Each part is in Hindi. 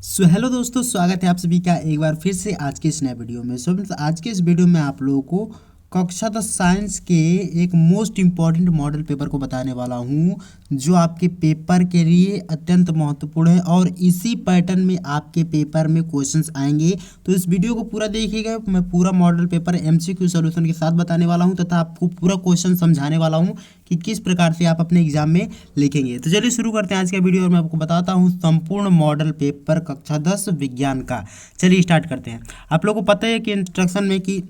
हेलो दोस्तों, स्वागत है आप सभी का एक बार फिर से आज के इस नए वीडियो में। आज के इस वीडियो में आप लोगों को कक्षा 10 साइंस के एक मोस्ट इम्पॉर्टेंट मॉडल पेपर को बताने वाला हूं, जो आपके पेपर के लिए अत्यंत महत्वपूर्ण है और इसी पैटर्न में आपके पेपर में क्वेश्चंस आएंगे। तो इस वीडियो को पूरा देखिएगा। मैं पूरा मॉडल पेपर एमसीक्यू सॉल्यूशन के साथ बताने वाला हूं तथा आपको पूरा क्वेश्चन समझाने वाला हूं कि किस प्रकार से आप अपने एग्जाम में लिखेंगे। तो चलिए शुरू करते हैं आज का वीडियो और मैं आपको बताता हूं संपूर्ण मॉडल पेपर कक्षा 10 विज्ञान का। चलिए स्टार्ट करते हैं। आप लोगों को पता है कि इंस्ट्रक्शन में कि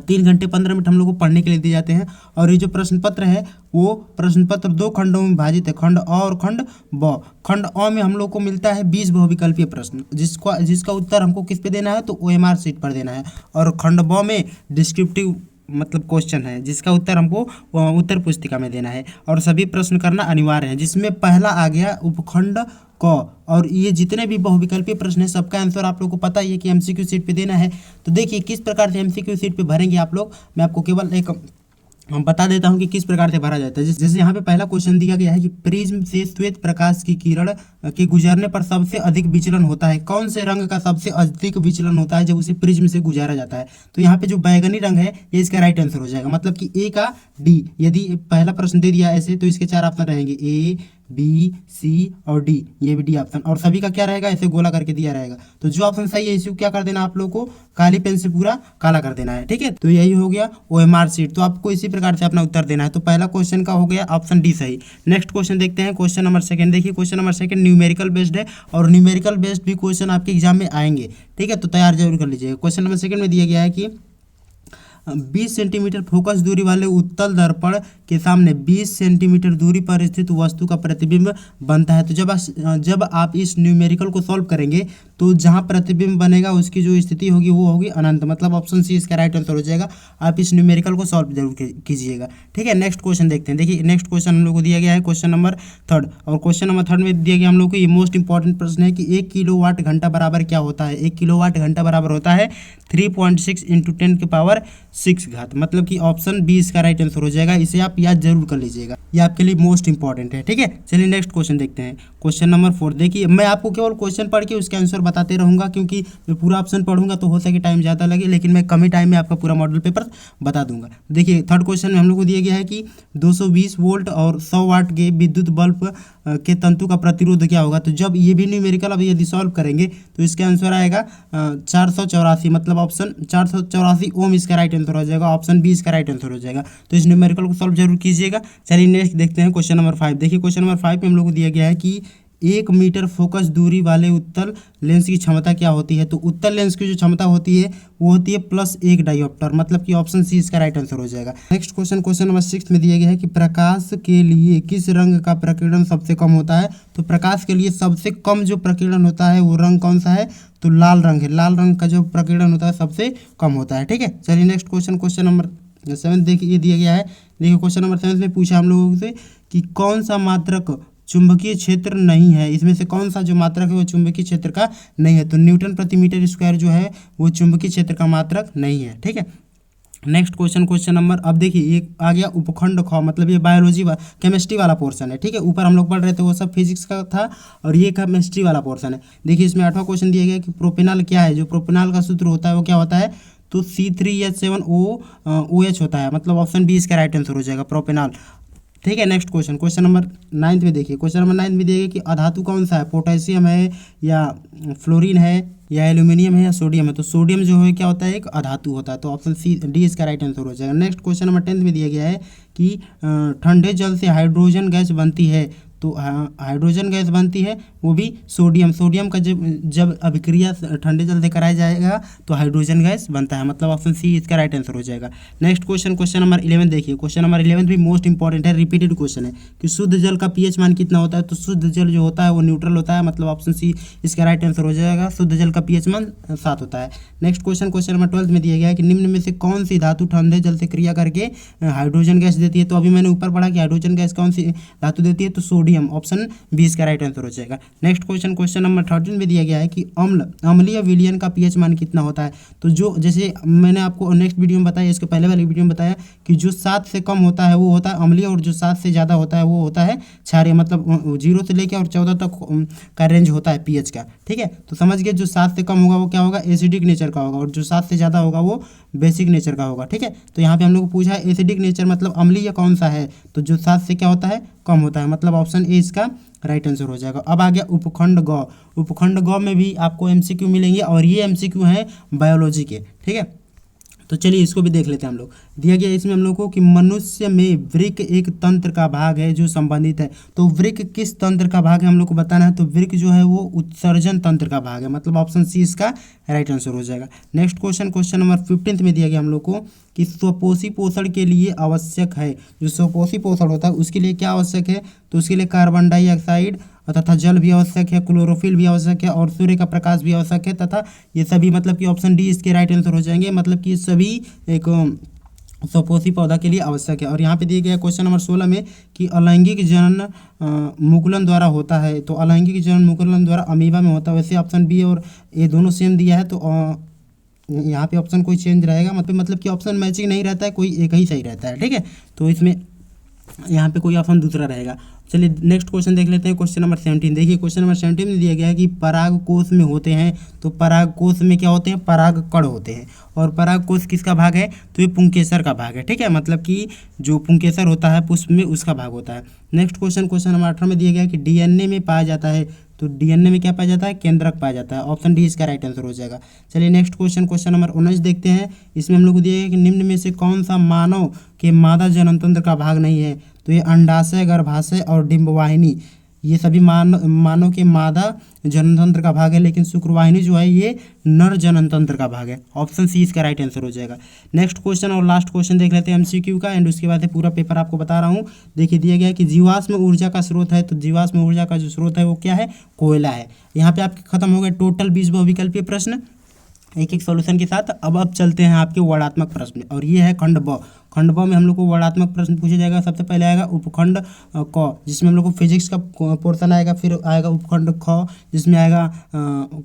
3 घंटे 15 मिनट हम लोग को पढ़ने के लिए दिए जाते हैं और ये जो प्रश्न पत्र है वो प्रश्न पत्र 2 खंडों में विभाजित है, खंड अ और खंड ब। खंड अ में हम लोग को मिलता है 20 बहुविकल्पीय प्रश्न, जिसका उत्तर हमको किस पे देना है, तो ओएमआर शीट पर देना है। और खंड ब में डिस्क्रिप्टिव मतलब क्वेश्चन है, जिसका उत्तर हमको उत्तर पुस्तिका में देना है और सभी प्रश्न करना अनिवार्य है, जिसमें पहला आ गया उपखंड क। और ये जितने भी बहुविकल्पीय प्रश्न है सबका आंसर आप लोगों को पता ही है कि एमसीक्यू सीट पे देना है। तो देखिए किस प्रकार से एमसीक्यू सीट पे भरेंगे आप लोग, मैं आपको केवल एक बता देता हूं कि किस प्रकार से भरा जाता है। जैसे यहाँ पे पहला क्वेश्चन दिया गया है कि प्रिज्म से श्वेत प्रकाश की किरण के गुजरने पर सबसे अधिक विचलन होता है। कौन से रंग का सबसे अधिक विचलन होता है जब उसे प्रिज्म से गुजारा जाता है? तो यहाँ पे जो बैगनी रंग है ये इसका राइट आंसर हो जाएगा, मतलब कि ए का डी। यदि पहला प्रश्न दे दिया ऐसे तो इसके 4 ऑप्शन रहेंगे, ए बी सी और डी। ये भी डी ऑप्शन, और सभी का क्या रहेगा, ऐसे गोला करके दिया रहेगा। तो जो ऑप्शन सही है इसी को क्या कर देना, आप लोग को काली पेन से पूरा काला कर देना है। ठीक है, तो यही हो गया ओएमआर शीट। तो आपको इसी प्रकार से अपना उत्तर देना है। तो पहला क्वेश्चन का हो गया ऑप्शन डी सही। नेक्स्ट क्वेश्चन देखते हैं, क्वेश्चन नंबर सेकंड। देखिए question number second numerical based है और न्यूमेरिकल बेस्ड भी क्वेश्चन आपके एग्जाम में आएंगे। ठीक है, तो तैयार जरूर कर लीजिएगा। क्वेश्चन नंबर सेकंड में दिया गया है कि 20 सेंटीमीटर फोकस दूरी वाले उत्तल दर्पण के सामने 20 सेंटीमीटर दूरी पर स्थित वस्तु का प्रतिबिंब बनता है। तो जब आप इस न्यूमेरिकल को सॉल्व करेंगे तो जहां प्रतिबिंब बनेगा उसकी जो स्थिति होगी वो होगी अनंत, मतलब ऑप्शन सी इसका राइट आंसर हो जाएगा। आप इस न्यूमेरिकल को सॉल्व जरूर कीजिएगा। ठीक है, नेक्स्ट क्वेश्चन देखते हैं। देखिए नेक्स्ट क्वेश्चन हम लोग को दिया गया है क्वेश्चन नंबर थर्ड, और क्वेश्चन नंबर थर्ड में दिया गया हम लोग को ये मोस्ट इंपॉर्टेंट प्रश्न है कि 1 किलोवाट घंटा बराबर क्या होता है। 1 किलोवाट घंटा बराबर होता है 3.6 × 10⁶ घात, मतलब कि ऑप्शन बी इसका राइट आंसर हो जाएगा। इसे आप याद जरूर कर लीजिएगा, ये आपके लिए मोस्ट इंपॉर्टेंट है। ठीक है, चलिए नेक्स्ट क्वेश्चन देखते हैं। Question number 4। देखिए मैं आपको केवल क्वेश्चन पढ़ के उसके आंसर बताते रहूंगा, क्योंकि मैं पूरा ऑप्शन पढ़ूंगा तो हो सके टाइम ज़्यादा लगे, लेकिन मैं कम ही टाइम में आपका पूरा मॉडल पेपर बता दूंगा। देखिए थर्ड क्वेश्चन में हम लोग को दिया गया है कि 220 वोल्ट और 100 वाट के विद्युत बल्ब के तंतु का प्रतिरोध क्या होगा। तो जब ये भी न्यूमेरिकल अब यदि सॉल्व करेंगे तो इसका आंसर आएगा 484, मतलब ऑप्शन 484 ओम इसका राइट आंसर हो जाएगा। ऑप्शन बी इसका राइट आंसर हो जाएगा। तो इस न्यूमेरिकल को सॉल्व जरूर कीजिएगा। चलिए नेक्स्ट देखते हैं क्वेश्चन नंबर 5। देखिए क्वेश्चन नंबर 5 में हम लोग को दिया गया है कि 1 मीटर फोकस दूरी वाले उत्तल लेंस की क्षमता क्या होती है। तो उत्तल लेंस की जो क्षमता होती है वो होती है +1 डायोप्टर, मतलब कि ऑप्शन सी इसका राइट आंसर हो जाएगा। नेक्स्ट क्वेश्चन, क्वेश्चन नंबर 6 में दिया गया है कि प्रकाश के लिए किस रंग का प्रकीर्णन सबसे कम होता है। तो प्रकाश के लिए सबसे कम जो प्रकीर्णन होता है वो रंग कौन सा है, तो लाल रंग है। लाल रंग का जो प्रकीर्णन होता है सबसे कम होता है। ठीक है, चलिए नेक्स्ट क्वेश्चन, क्वेश्चन नंबर 7 देखिए ये दिया गया है। देखिए क्वेश्चन नंबर 7 में पूछा हम लोगों से कि कौन सा मात्रक चुंबकीय क्षेत्र नहीं है। इसमें से कौन सा जो मात्रक है वो चुंबकीय क्षेत्र का नहीं है। तो न्यूटन प्रति मीटर स्क्वायर जो है वो चुंबकीय क्षेत्र का मात्रक नहीं है। ठीक है, नेक्स्ट क्वेश्चन, क्वेश्चन नंबर, अब देखिए एक आ गया उपखंड ख, मतलब ये बायोलॉजी केमिस्ट्री वाला पोर्शन है। ठीक है, ऊपर हम लोग पढ़ रहे थे वो सब फिजिक्स का था और ये केमिस्ट्री वाला पोर्शन है। देखिए इसमें 8वां क्वेश्चन दिया गया कि प्रोपेनॉल क्या है। जो प्रोपेनॉल का सूत्र होता है वो क्या होता है, तो C3H7OOH होता है, मतलब ऑप्शन बी इसका राइट आंसर हो जाएगा, प्रोपेनॉल। ठीक है, नेक्स्ट क्वेश्चन, क्वेश्चन नंबर 9 में देखिए। क्वेश्चन नंबर 9 में दिया गया कि अधातु कौन सा है, पोटेशियम है या फ्लोरीन है या एल्यूमिनियम है या सोडियम है। तो सोडियम जो है क्या होता है, एक अधातु होता है। तो ऑप्शन सी डी इसका राइट आंसर हो जाएगा। नेक्स्ट क्वेश्चन नंबर 10 में दिया गया है कि ठंडे जल से हाइड्रोजन गैस बनती है। तो हाइड्रोजन गैस बनती है वो भी सोडियम का जब अभिक्रिया ठंडे जल से कराया जाएगा तो हाइड्रोजन गैस बनता है, मतलब ऑप्शन सी इसका राइट आंसर हो जाएगा। नेक्स्ट क्वेश्चन, क्वेश्चन नंबर 11 देखिए। क्वेश्चन नंबर 11 भी मोस्ट इंपॉर्टेंट है, रिपीटेड क्वेश्चन है कि शुद्ध जल का पीएच मान कितना होता है। तो शुद्ध जल जो होता है वो न्यूट्रल होता है, मतलब ऑप्शन सी इसका राइट आंसर हो जाएगा। शुद्ध जल का पीएच मान 7 होता है। नेक्स्ट क्वेश्चन, क्वेश्चन नंबर 12 में दिया गया है कि निम्न में से कौन सी धातु ठंडे जल से क्रिया करके हाइड्रोजन गैस देती है। तो अभी मैंने ऊपर पढ़ा कि हाइड्रोजन गैस कौन सी धातु देती है, तो सोडियम सोडियम, ऑप्शन 20 का राइट आंसर हो जाएगा। नेक्स्ट क्वेश्चन, क्वेश्चन नंबर 13 में दिया गया है कि अम्लीय विलयन का पीएच मान कितना होता है। तो जो जैसे मैंने आपको नेक्स्ट वीडियो में बताया, इसके पहले वाली वीडियो में बताया कि जो 7 से कम होता है वो होता है अम्लीय, और जो 7 से ज़्यादा होता है वो होता है क्षारीय। मतलब 0 से लेकर और 14 तक का रेंज होता है पीएच का, ठीक है। तो समझ गए, जो 7 से कम होगा वो क्या होगा, एसिडिक नेचर का होगा, और जो 7 से ज़्यादा होगा वो बेसिक नेचर का होगा, ठीक है। तो यहाँ पे हम लोग को पूछा है एसिडिक नेचर मतलब अम्लीय कौन सा है, तो जो 7 से क्या होता है, कम होता है, मतलब ऑप्शन ए इसका राइट आंसर हो जाएगा। अब आ गया उपखंड गौ। उपखंड गौ में भी आपको एमसीक्यू मिलेंगे, और ये एमसीक्यू हैं बायोलॉजी के, ठीक है। तो चलिए इसको भी देख लेते हैं हम लोग। दिया गया इसमें हम लोग को कि मनुष्य में वृक्क एक तंत्र का भाग है जो संबंधित है। तो वृक्क किस तंत्र का भाग है हम लोग को बताना है। तो वृक्क जो है वो उत्सर्जन तंत्र का भाग है, मतलब ऑप्शन सी इसका राइट आंसर हो जाएगा। नेक्स्ट क्वेश्चन, क्वेश्चन नंबर 15 में दिया गया हम लोग को कि स्वपोषी पोषण के लिए आवश्यक है। जो स्वपोषी पोषण होता है उसके लिए क्या आवश्यक है, तो उसके लिए कार्बन डाइऑक्साइड तथा जल भी आवश्यक है, क्लोरोफिल भी आवश्यक है, और सूर्य का प्रकाश भी आवश्यक है, तथा ये सभी मतलब कि ऑप्शन डी इसके राइट आंसर हो जाएंगे। मतलब कि ये सभी एक स्वपोषी पौधा के लिए आवश्यक है। और यहाँ पे दिए गया क्वेश्चन नंबर 16 में कि अलैंगिक जनन मुकुलन द्वारा होता है। तो अलैंगिक जनन मुकुलन द्वारा अमीबा में होता है। वैसे ऑप्शन बी और ए दोनों सेम दिया है, तो यहाँ पे ऑप्शन कोई चेंज रहेगा, मतलब कि ऑप्शन मैचिंग नहीं रहता है, कोई एक ही सही रहता है, ठीक है। तो इसमें यहाँ पे कोई ऑप्शन दूसरा रहेगा। चलिए नेक्स्ट क्वेश्चन देख लेते हैं, क्वेश्चन नंबर 17। देखिए क्वेश्चन नंबर 17 में दिया गया है कि पराग कोश में होते हैं। तो पराग कोश में क्या होते हैं, पराग कण होते हैं। और पराग कोश किसका भाग है, तो ये पुंकेसर का भाग है, ठीक है। मतलब कि जो पुंकेसर होता है पुष्प में उसका भाग होता है। नेक्स्ट क्वेश्चन, क्वेश्चन नंबर 18 में दिया गया है कि डीएनए में पाया जाता है। तो डीएनए में क्या पाया जाता है, केंद्रक पाया जाता है, ऑप्शन डी इसका राइट आंसर हो जाएगा। चलिए नेक्स्ट क्वेश्चन, क्वेश्चन नंबर 19 देखते हैं। इसमें हम लोग को दिया गया है कि निम्न में से कौन सा मानव के मादा जननतंत्र का भाग नहीं है। तो ये अंडाशय, गर्भाशय और डिंबवाहिनी, ये सभी मानव के मादा जननतंत्र का भाग है, लेकिन शुक्रवाहिनी जो है ये नर जननतंत्र का भाग है, ऑप्शन सी इसका राइट आंसर हो जाएगा। नेक्स्ट क्वेश्चन और लास्ट क्वेश्चन देख लेते हैं एमसीक्यू का, एंड उसके बाद पूरा पेपर आपको बता रहा हूँ। देखिए दिया गया है कि जीवाश्म ऊर्जा का स्रोत है। तो जीवाश्म ऊर्जा का जो स्रोत है वो क्या है, कोयला है। यहाँ पे आपके खत्म हो गए टोटल 20 बहुविकल्पीय प्रश्न एक एक सॉल्यूशन के साथ। अब चलते हैं आपके वर्णात्मक प्रश्न, और ये है खंड ब। खंड ब में हम लोग को वर्णात्मक प्रश्न पूछा जाएगा। सबसे पहले आएगा उपखंड क, जिसमें हम लोग को फिजिक्स का पोर्शन आएगा। फिर आएगा उपखंड ख, जिसमें आएगा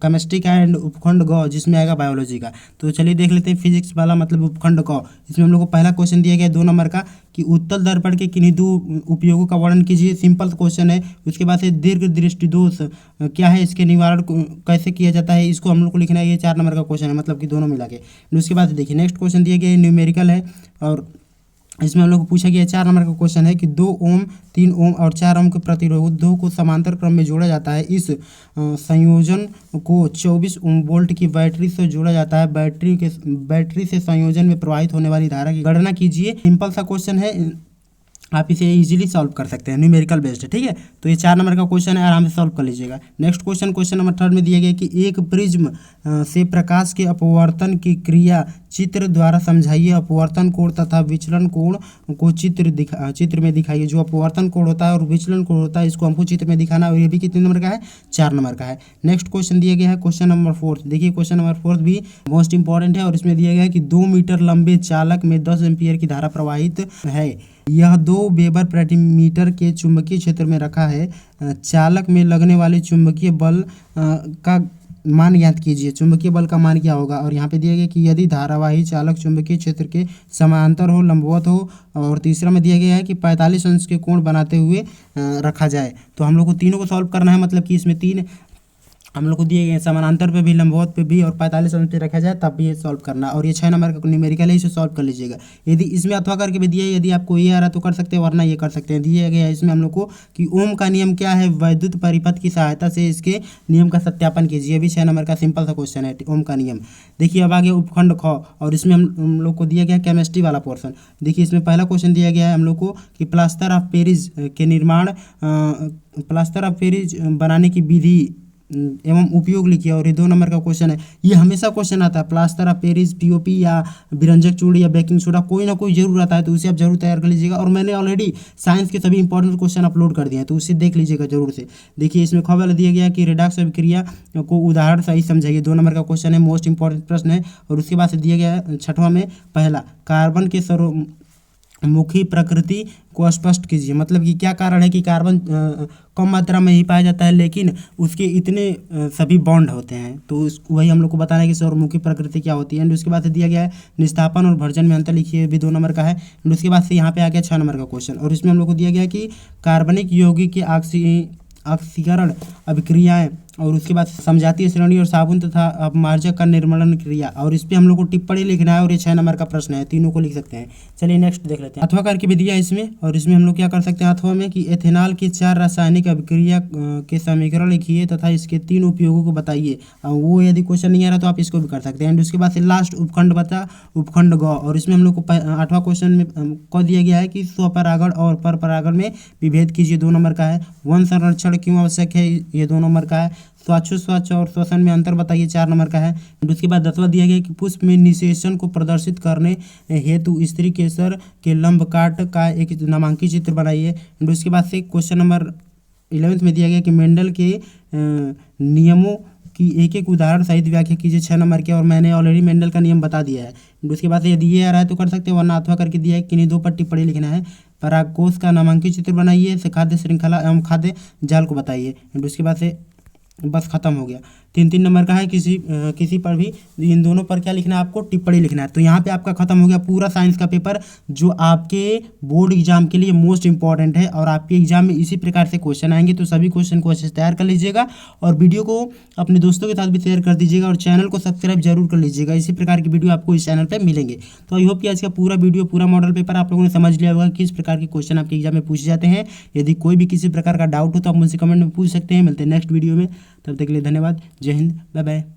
केमिस्ट्री का, एंड उपखंड ग जिसमें आएगा बायोलॉजी का। तो चलिए देख लेते हैं फिजिक्स वाला मतलब उपखंड क। इसमें हम लोग को पहला क्वेश्चन दिया गया है 2 नंबर का कि उत्तल दर्पण के किन्हीं 2 उपयोगों का वर्णन कीजिए। सिंपल क्वेश्चन है। उसके बाद से दीर्घ दृष्टि दोष क्या है, इसके निवारण कैसे किया जाता है, इसको हम लोग को लिखना है। ये 4 नंबर का क्वेश्चन है, मतलब कि दोनों मिला के। उसके बाद देखिए नेक्स्ट क्वेश्चन दिया गया है न्यूमेरिकल है, और इसमें हम लोग को पूछा गया 4 नंबर का क्वेश्चन है कि 2 ओम, 3 ओम और 4 ओम के प्रतिरोधों को समांतर क्रम में जोड़ा जाता है। इस संयोजन को 24 ओम वोल्ट की बैटरी से जोड़ा जाता है। बैटरी से संयोजन में प्रवाहित होने वाली धारा की गणना कीजिए। सिंपल सा क्वेश्चन है, आप इसे इजीली सॉल्व कर सकते हैं, न्यूमेरिकल बेस्ड है, ठीक है। तो ये 4 नंबर का क्वेश्चन है, आराम से सॉल्व कर लीजिएगा। नेक्स्ट क्वेश्चन, क्वेश्चन नंबर 3 में दिया गया कि एक प्रिज्म से प्रकाश के अपवर्तन की क्रिया चित्र द्वारा समझाइए। अपवर्तन कोण तथा विचलन कोण को चित्र में दिखाइए। जो अपवर्तन कोण होता है और विचलन कोण होता है इसको हमको चित्र में दिखाना है, और ये भी कितने नंबर का है, 4 नंबर का है। नेक्स्ट क्वेश्चन दिया गया है क्वेश्चन नंबर 4। देखिए क्वेश्चन नंबर 4 भी मोस्ट इंपॉर्टेंट है, और इसमें दिया गया है कि 2 मीटर लंबे चालक में 10 एम्पीयर की धारा प्रवाहित है। यह 2 वेबर प्रति मीटर के चुंबकीय क्षेत्र में रखा है। चालक में लगने वाले चुंबकीय बल का मान ज्ञात कीजिए। चुंबकीय बल का मान क्या होगा, और यहाँ पे दिया गया कि यदि धारावाही चालक चुंबकीय क्षेत्र के समांतर हो, लंबवत हो, और तीसरा में दिया गया है कि 45 अंश के कोण बनाते हुए रखा जाए। तो हम लोग को तीनों को सॉल्व करना है, मतलब कि इसमें 3 हम लोग को दिए गए समानांतर पे भी, लंबवत पे भी, और 45 अंश पे रखा जाए तब भी ये सॉल्व करना। और ये 6 नंबर का न्यूमेरिकल है, इसे सॉल्व कर लीजिएगा। यदि इसमें अथवा करके भी दिया है, यदि आपको ये आ रहा तो कर सकते हैं, वरना ये कर सकते हैं। दिया गया है इसमें हम लोग को कि ओम का नियम क्या है, वैद्युत परिपथ की सहायता से इसके नियम का सत्यापन कीजिए। भी 6 नंबर का सिंपल सा क्वेश्चन है, ओम का नियम। देखिए अब आगे उपखंड ख, और इसमें हम लोग को दिया गया केमिस्ट्री वाला पोर्सन। देखिए इसमें पहला क्वेश्चन दिया गया है हम लोग को कि प्लास्टर ऑफ पेरिस के निर्माण, प्लास्टर ऑफ पेरिस बनाने की विधि एवं उपयोग लिखिए। और ये 2 नंबर का क्वेश्चन है, ये हमेशा क्वेश्चन आता है। प्लास्टर ऑफ पेरिस, पीओपी या विरंजक चूड़ी या बेकिंग सोडा, कोई ना कोई जरूर आता है, तो उसे आप जरूर तैयार कर लीजिएगा। और मैंने ऑलरेडी साइंस के सभी इंपॉर्टेंट क्वेश्चन अपलोड कर दिए हैं, तो उसे देख लीजिएगा जरूर से। देखिए इसमें खबर दिया गया कि रेडॉक्स अभिक्रिया को उदाहरण सही समझाइए। 2 नंबर का क्वेश्चन है, मोस्ट इंपॉर्टेंट प्रश्न है। और उसके बाद से दिया गया 6वां में पहला कार्बन के मुखी प्रकृति को स्पष्ट कीजिए। मतलब कि क्या कारण है कि कार्बन कम मात्रा में ही पाया जाता है लेकिन उसके इतने सभी बॉन्ड होते हैं। तो वही हम लोग को बताना है कि सौरमुखी प्रकृति क्या होती है। एंड उसके बाद से दिया गया है निस्तापन और भर्जन में अंतर लिखिए, भी 2 नंबर का है। एंड उसके बाद से यहाँ पे आ गया 6 नंबर का क्वेश्चन, और इसमें हम लोग को दिया गया है कि कार्बनिक यौगिक की ऑक्सीकरण अभिक्रियाएं, और उसके बाद समजातीय श्रेणी और साबुन तथा अपमार्जक का निर्मलन क्रिया, और इस पे हम लोग को टिप्पणी लिखना है। और ये 6 नंबर का प्रश्न है, तीनों को लिख सकते हैं। चलिए नेक्स्ट देख लेते हैं। अथवा करके भी दिया है इसमें, और इसमें हम लोग क्या कर सकते हैं अथवा में कि एथेनॉल की 4 रासायनिक अभिक्रिया के समीकरण लिखिए तथा इसके 3 उपयोगों को बताइए। वो यदि क्वेश्चन नहीं आ रहा तो आप इसको भी कर सकते हैं। एंड उसके बाद से लास्ट उपखंड बचा, उपखंड ग, और इसमें हम लोग को 8वां क्वेश्चन में को दिया गया है कि स्वपरागण और परपरागण में विभेद कीजिए, 2 नंबर का है। वन संरक्षण क्यों आवश्यक है, ये 2 नंबर का है। स्वाचोस्वाच और श्वसन में अंतर बताइए, 4 नंबर का है। उसके बाद 10वां दिया गया कि पुष्प में निषेचन को प्रदर्शित करने हेतु स्त्री केसर के लंब काट का एक नामांकित चित्र बनाइए। उसके बाद से क्वेश्चन नंबर 11 में दिया गया कि मेंडल के नियमों की एक एक उदाहरण सहित व्याख्या कीजिए, 6 नंबर के, और मैंने ऑलरेडी मेंडल का नियम बता दिया है। उसके बाद यदि ये आ रहा है तो कर सकते हैं, वरना अथवा करके दिया है किन्हीं 2 पर टिप्पणी लिखना है। परागकोश का नामांकित चित्र बनाइए, खाद्य श्रृंखला एवं खाद्य जाल को बताइए। उसके बाद से बस खत्म हो गया। 3 नंबर का है, किसी पर भी इन दोनों पर क्या लिखना है आपको, टिप्पणी लिखना है। तो यहाँ पे आपका खत्म हो गया पूरा साइंस का पेपर, जो आपके बोर्ड एग्जाम के लिए मोस्ट इंपॉर्टेंट है। और आपके एग्जाम में इसी प्रकार से क्वेश्चन आएंगे, तो सभी क्वेश्चन को अच्छे से तैयार कर लीजिएगा, और वीडियो को अपने दोस्तों के साथ भी शेयर कर दीजिएगा, और चैनल को सब्सक्राइब जरूर कर लीजिएगा। इसी प्रकार की वीडियो आपको इस चैनल पर मिलेंगे। तो आई होप कि आज का पूरा वीडियो, पूरा मॉडल पेपर आप लोगों ने समझ लिया होगा किस प्रकार के क्वेश्चन आपके एग्जाम में पूछे जाते हैं। यदि कोई भी किसी प्रकार का डाउट हो तो आप मुझसे कमेंट में पूछ सकते हैं। मिलते हैं नेक्स्ट वीडियो में, तब तक के लिए धन्यवाद। जय हिंद, बाय बाय।